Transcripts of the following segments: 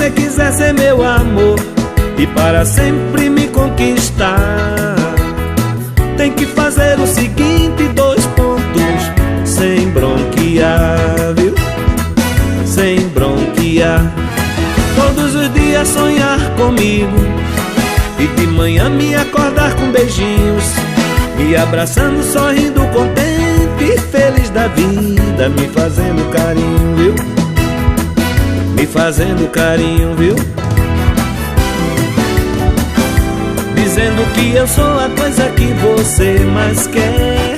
você quiser ser meu amor e para sempre me conquistar, tem que fazer o seguinte, 2 pontos, sem bronquear, viu? Sem bronquear. Todos os dias sonhar comigo e de manhã me acordar com beijinhos, me abraçando, sorrindo, contente, feliz da vida, me fazendo carinho, viu? Me fazendo carinho, viu? Dizendo que eu sou a coisa que você mais quer,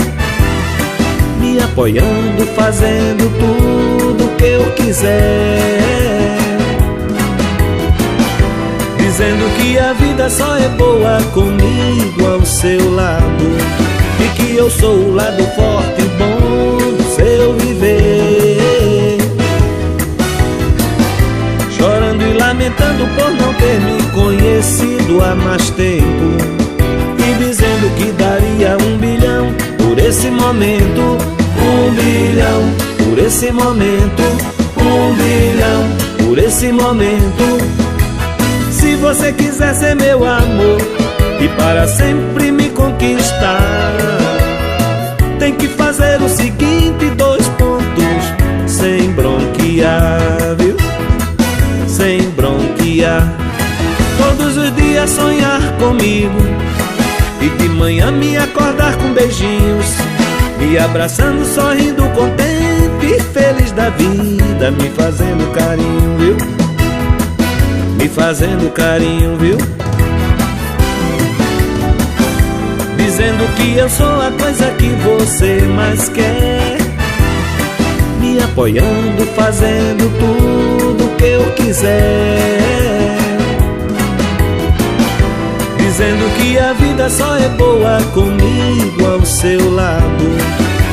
me apoiando, fazendo tudo que eu quiser. Dizendo que a vida só é boa comigo ao seu lado, e que eu sou o lado forte e bom do seu viver. Chorando e lamentando por não ter me conhecido há mais tempo, e dizendo que daria 1 bilhão por esse momento, 1 bilhão por esse momento, 1 bilhão por esse momento. Se você quiser ser meu amor e para sempre me conquistar, tem que fazer o seguinte, 2 pontos, sem bronquear, viu? Sem bronquear. Todos os dias sonhar comigo e de manhã me acordar com beijinhos, me abraçando, sorrindo, contente, feliz da vida, me fazendo carinho, viu? Me fazendo carinho, viu? Dizendo que eu sou a coisa que você mais quer, me apoiando, fazendo tudo que eu quiser. Dizendo que a vida só é boa comigo ao seu lado,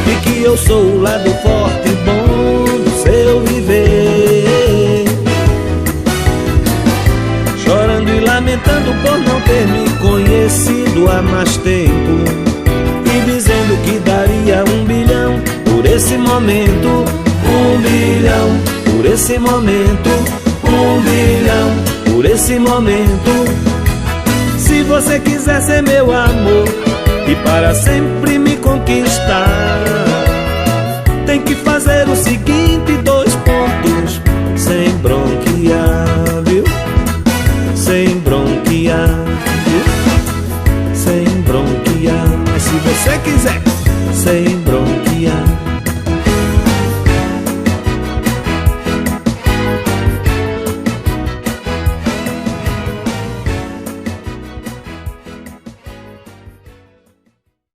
e que eu sou o lado forte e bom do seu viver. Chorando e lamentando por não ter me conhecido há mais tempo, e dizendo que daria 1 bilhão por esse momento, 1 bilhão por esse momento, 1 bilhão por esse momento. Se você quiser ser meu amor e para sempre me conquistar, tem que fazer o seguinte, 2 pontos, sem bronquear, viu? Sem bronquear, viu? Sem bronquear. Mas se você quiser, sem bronquear.